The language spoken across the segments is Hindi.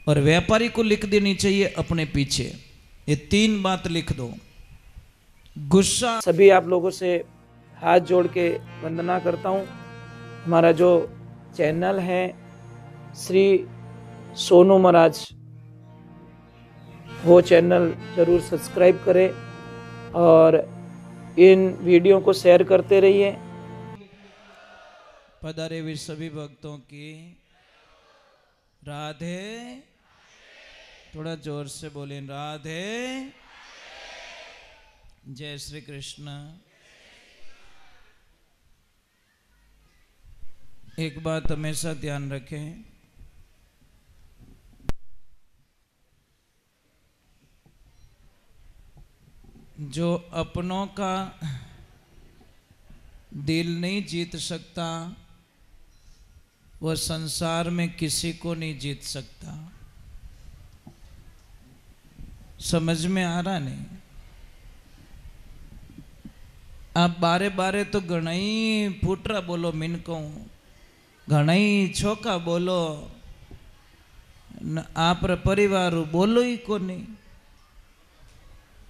और व्यापारी को लिख देनी चाहिए अपने पीछे। ये 3 बात लिख दो। गुस्सा। सभी आप लोगों से हाथ जोड़ के वंदना करता हूँ। हमारा जो चैनल है श्री सोनू महाराज, वो चैनल जरूर सब्सक्राइब करें और इन वीडियो को शेयर करते रहिए। पधारे हुए सभी भक्तों की राधे। थोड़ा जोर से बोलें, राधे। जय श्री कृष्ण। एक बात हमेशा ध्यान रखें, जो अपनों का दिल नहीं जीत सकता वह संसार में किसी को नहीं जीत सकता। समझ में आ रहा नहीं? आप बारे बारे तो घणाई फूटरा बोलो, मिनको घणाई छोका बोलो, आप परिवार बोलो ही को नहीं,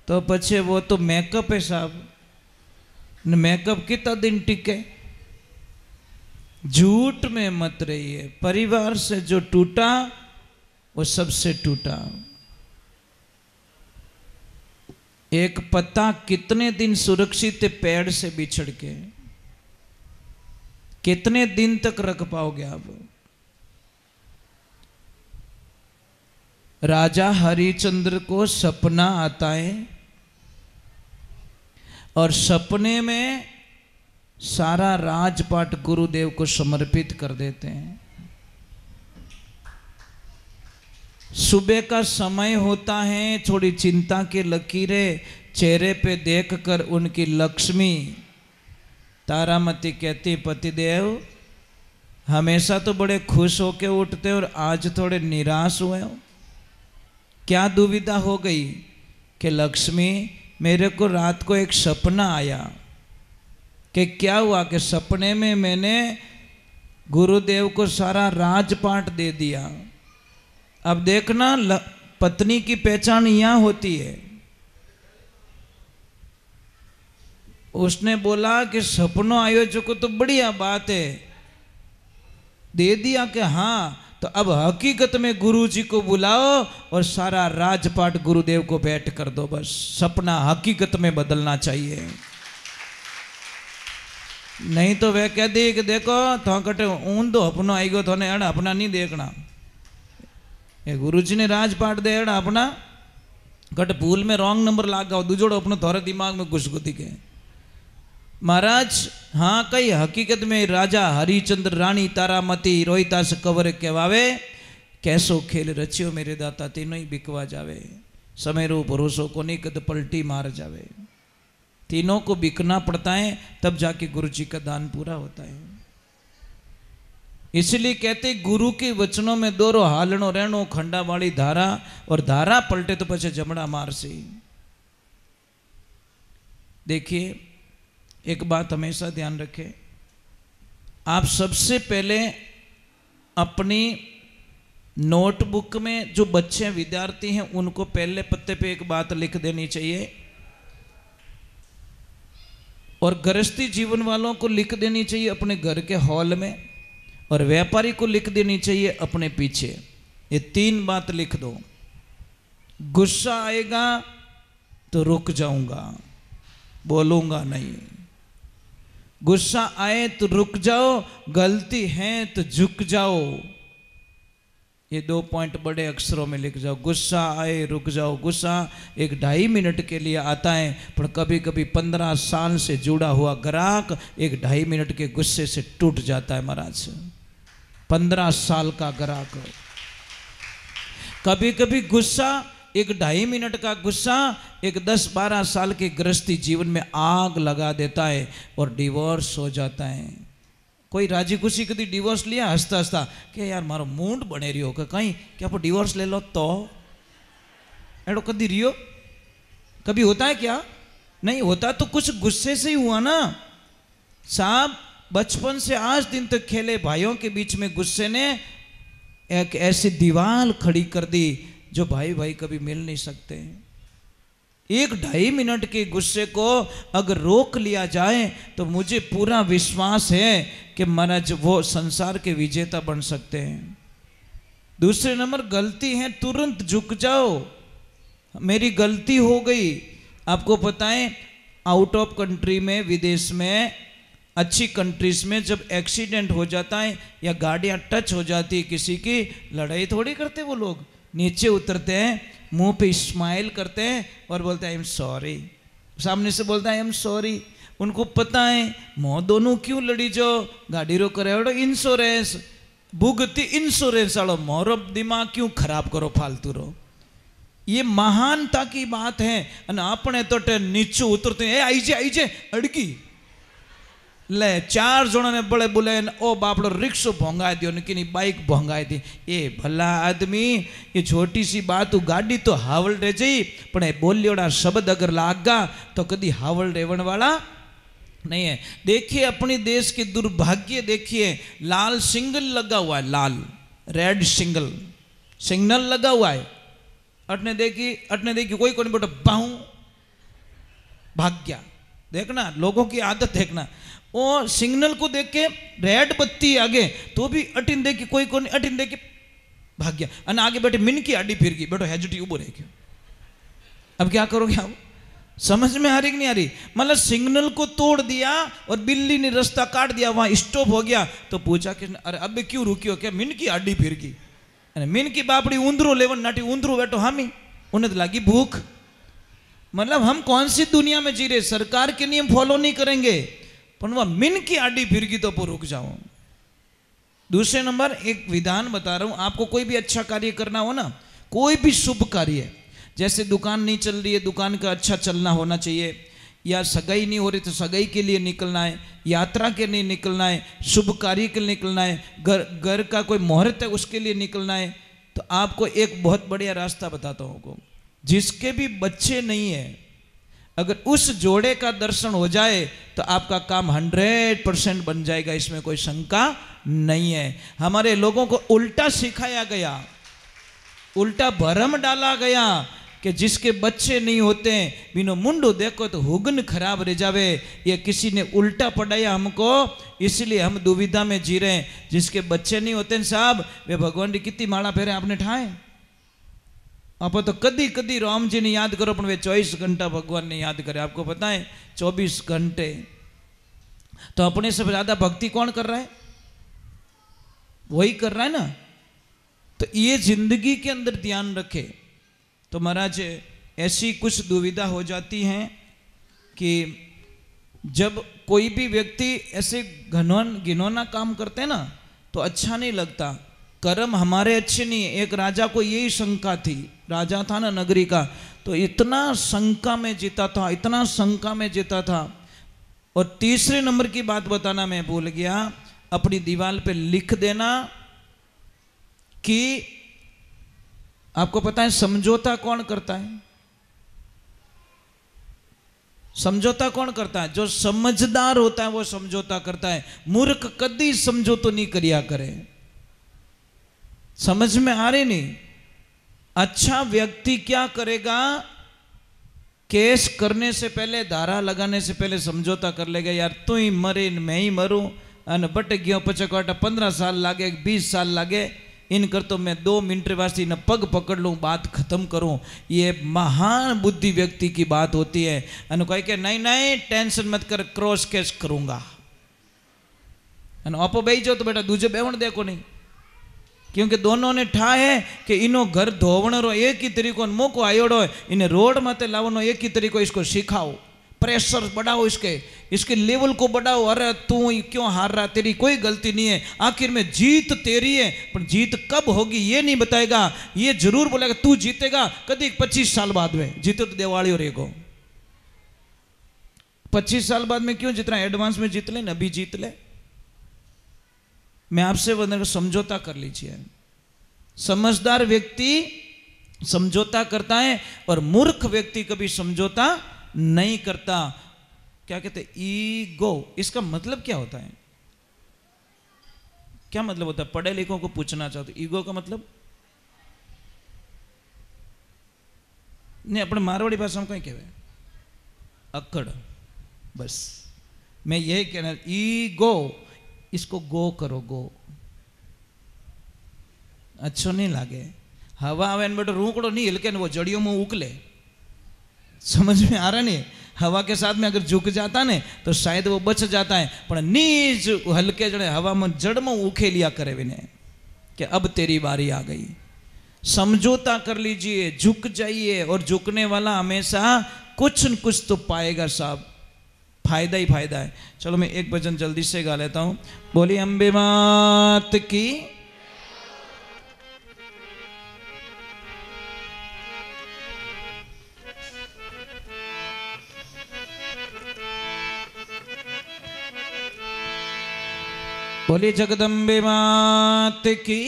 तो पछे वो तो मेकअप है साहब। मेकअप कितना दिन टिके? झूठ में मत रहिए। परिवार से जो टूटा वो सबसे टूटा। एक पत्ता कितने दिन सुरक्षित है पेड़ से बिछड़ के? कितने दिन तक रख पाओगे आप? राजा हरिश्चंद्र को सपना आता है और सपने में सारा राजपाट गुरुदेव को समर्पित कर देते हैं। सुबह का समय होता है, थोड़ी चिंता की लकीरें चेहरे पे देखकर उनकी लक्ष्मी तारामती कहती, पतिदेव हमेशा तो बड़े खुश होके उठते और आज थोड़े निराश हुए हो, क्या दुविधा हो गई? कि लक्ष्मी मेरे को रात को एक सपना आया। कि क्या हुआ? कि सपने में मैंने गुरुदेव को सारा राजपाट दे दिया। अब देखना, पत्नी की पहचान यहां होती है। उसने बोला कि सपनों आयोजक को तो बढ़िया बात है, दे दिया। कि हाँ, तो अब हकीकत में गुरुजी को बुलाओ और सारा राजपाट गुरुदेव को भेंट कर दो। बस सपना हकीकत में बदलना चाहिए। नहीं तो वह कह दी कि देखो तो कटे ऊंधो अपनो आई गो, थोने एड़ा अपना नहीं देखना। ये गुरुजी ने राजपाट दे एड़ा अपना कट भूल में रॉन्ग नंबर लागा दूजोड़ो अपनो थोड़े दिमाग में घुस गुदी के। महाराज हाँ, कई हकीकत में राजा हरिश्चंद्र रानी तारामती रोहितास कंवर कहवावे, कैसो खेल रचियो मेरे दाता तीनों ही बिकवा जावे, समय रो भरोसो को नहीं कद पलटी मार जावे। तीनों को बिकना पड़ता है तब जाके गुरु जी का दान पूरा होता है। इसलिए कहते गुरु के वचनों में दोरो हालनो रहनो खंडा वाली धारा, और धारा पलटे तो पछे जमड़ा मार से। देखिए एक बात हमेशा ध्यान रखें, आप सबसे पहले अपनी नोटबुक में जो बच्चे विद्यार्थी हैं उनको पहले पत्ते पे एक बात लिख देनी चाहिए, और गृहस्थी जीवन वालों को लिख देनी चाहिए अपने घर के हॉल में, और व्यापारी को लिख देनी चाहिए अपने पीछे। ये 3 बात लिख दो। गुस्सा आएगा तो रुक जाऊंगा, बोलूंगा नहीं। गुस्सा आए तो रुक जाओ, गलती है तो झुक जाओ। ये 2 पॉइंट बड़े अक्षरों में लिख जाओ। गुस्सा आए रुक जाओ। गुस्सा 1-2.5 मिनट के लिए आता है, पर कभी कभी 15 साल से जुड़ा हुआ ग्राहक 1-2.5 मिनट के गुस्से से टूट जाता है। महाराज 15 साल का ग्राहक, कभी कभी गुस्सा 1-2.5 मिनट का गुस्सा एक 10-12 साल के गृहस्थी जीवन में आग लगा देता है और डिवोर्स हो जाता है। कोई राजी खुशी कभी डिवोर्स लिया हंसता हंसता कि यार मारो मूड बने रही हो कहीं क्या आप डिवोर्स ले लो तो एडो कभी रियो कभी होता है क्या? नहीं होता। तो कुछ गुस्से से ही हुआ ना साहब। बचपन से आज दिन तक खेले भाइयों के बीच में गुस्से ने एक ऐसी दीवार खड़ी कर दी जो भाई भाई कभी मिल नहीं सकते। 1-2.5 मिनट के गुस्से को अगर रोक लिया जाए तो मुझे पूरा विश्वास है कि महाराज वो संसार के विजेता बन सकते हैं। दूसरे नंबर, गलती है तुरंत झुक जाओ, मेरी गलती हो गई। आपको पता है आउट ऑफ कंट्री में, विदेश में, अच्छी कंट्रीज में जब एक्सीडेंट हो जाता है या गाड़ियां टच हो जाती है किसी की, लड़ाई थोड़ी करते वो लोग, नीचे उतरते हैं, मुंह पे स्माइल करते हैं और बोलते हैं आई एम सॉरी। सामने से बोलता है आई एम सॉरी। उनको पता है मोह दोनों क्यों लड़ी जो गाड़ी रो करे इंश्योरेंस भुगती इंश्योरेंस वालों मोरो दिमाग क्यों खराब करो फालतू रो। ये महानता की बात है। अपने तो नीचे उतरते हैं आई जे अड़की ले 4 जणों ने बड़े बोले ओ बापड़ो रिक्शो भोंगाई दियो की बाइक भोंगाई दी। ये भला आदमी, ये छोटी सी बात गाड़ी तो हावल रह जाई, पण बोलियोड़ा शब्द अगर लागा तो कदी हावल रेवण वाला नहीं है। देखिए अपनी देश के दुर्भाग्य, देखिए लाल सिग्नल लगा हुआ है, लाल रेड सिग्नल लगा हुआ है। अटने देखी कोई कोई बेटा बाहू भाग गया। देखना लोगों की आदत देखना, वो सिग्नल को देख के रेड बत्ती आगे तो भी अटिन देखी कोई कोई अटिन देखी भाग गया। अन आगे बैठे मिन की आड़ी फिर गई, बैठो हेजुटी उबो रह गयो। अब क्या करोगे आप? समझ में आ रही कि नहीं आ रही? मतलब सिग्नल को तोड़ दिया और बिल्ली ने रास्ता काट दिया, वहां स्टॉप हो गया। तो पूछा कि अरे अब क्यों रुकियो? क्या मिन की आड़ी फिर गई। मिन की बापड़ी ऊंधरो लेवन नाटी ऊंधरो बैठो हामी, उन्हें तो लगी भूख। मतलब हम कौन सी दुनिया में जी रहे? सरकार के नियम फॉलो नहीं करेंगे, पर वह मिन की आड़ी फिर गई तो रुक जाओ। दूसरे नंबर एक विधान बता रहा हूं आपको, कोई भी अच्छा कार्य करना हो ना, कोई भी शुभ कार्य, जैसे दुकान नहीं चल रही है, दुकान का अच्छा चलना होना चाहिए, या सगाई नहीं हो रही तो सगाई के लिए निकलना है, यात्रा के लिए निकलना है, शुभ कार्य के लिए निकलना है, घर का कोई मुहूर्त है उसके लिए निकलना है, तो आपको एक बहुत बढ़िया रास्ता बताता हूँ। जिसके भी बच्चे नहीं है, अगर उस जोड़े का दर्शन हो जाए तो आपका काम 100% बन जाएगा, इसमें कोई शंका नहीं है। हमारे लोगों को उल्टा सिखाया गया, उल्टा भरम डाला गया कि जिसके बच्चे नहीं होते बिनो मुंडो देखो तो हुगन खराब रह जावे। ये किसी ने उल्टा पढ़ाया हमको, इसलिए हम दुविधा में जी रहे हैं। जिसके बच्चे नहीं होते साहब, वे भगवान की कितनी माला फेरे आपने ठाए। आप तो कदी कदी राम जी ने याद करो, पर वे 24 घंटा भगवान ने याद करे। आपको पता है 24 घंटे तो अपने से ज्यादा भक्ति कौन कर रहा है? वही कर रहा है ना। तो ये जिंदगी के अंदर ध्यान रखे। तो महाराज ऐसी कुछ दुविधा हो जाती है कि जब कोई भी व्यक्ति ऐसे घिनौना काम करते हैं ना तो अच्छा नहीं लगता। कर्म हमारे अच्छे नहीं है। एक राजा को यही शंका थी, राजा था ना नगरी का, तो इतना शंका में जीता था, इतना शंका में जीता था। और तीसरे नंबर की बात बताना मैं भूल गया, अपनी दीवार पे लिख देना कि आपको पता है समझौता कौन करता है? समझौता कौन करता है? जो समझदार होता है वो समझौता करता है। मूर्ख कदी समझौता नहीं करिया करे। समझ में आ रही नहीं? अच्छा व्यक्ति क्या करेगा? केस करने से पहले, धारा लगाने से पहले समझौता कर लेगा, यार तू ही मरे मैं ही मरूं, अन बट गयो पचकाटा 15 साल लागे 20 साल लागे, इन कर तो मैं 2 मिनट वास्ते न पग पकड़ लूँ, बात खत्म करूँ। ये महान बुद्धि व्यक्ति की बात होती है। अन कह के नहीं नहीं टेंशन मत कर, क्रॉस केस करूँगा। आपो बही जाओ तो बेटा दूजे बेवण देखो नहीं, क्योंकि दोनों ने ठा है कि इनो घर धोवण रो एक ही तरीको मौको आयोड़ो है, इन्हें रोड माते लावनो एक ही तरीको, इसको सिखाओ, प्रेशर बढ़ाओ, इसके लेवल को बढ़ाओ। अरे तू क्यों हार रहा, तेरी कोई गलती नहीं है, आखिर में जीत तेरी है, पर जीत कब होगी ये नहीं बताएगा। ये जरूर बोलेगा तू जीतेगा कभी 25 साल बाद में, जीते तो दिवाली और एगो 25 साल बाद में क्यों जितना एडवांस में जीत ले न, अभी जीत ले। मैं आपसे बंदर समझौता कर लीजिए। समझदार व्यक्ति समझौता करता है और मूर्ख व्यक्ति कभी समझौता नहीं करता। क्या कहते हैं? ईगो। इसका मतलब क्या होता है? क्या मतलब होता है? पढ़े लिखों को पूछना चाहते, ईगो का मतलब नहीं, अपने मारवाड़ी भाषा में कहीं कहवे अकड़। बस मैं यही कहना, ईगो, इसको गो करो, गो। अच्छो नहीं लागे। हवा आवे बेटो रूकड़ो नहीं हिलके वो जड़ियों में उकले, समझ में आ रहा नहीं? हवा के साथ में अगर झुक जाता ने तो शायद वो बच जाता है, पर नीज हल्के जड़े हवा में जड़ में उखे लिया करे विने कि अब तेरी बारी आ गई। समझौता कर लीजिए, झुक जाइए, और झुकने वाला हमेशा कुछ न कुछ तो पाएगा साहब, फायदा ही फायदा है। चलो मैं एक भजन जल्दी से गा लेता हूं। बोली अम्बे मात की। बोली जगदम्बे मात की।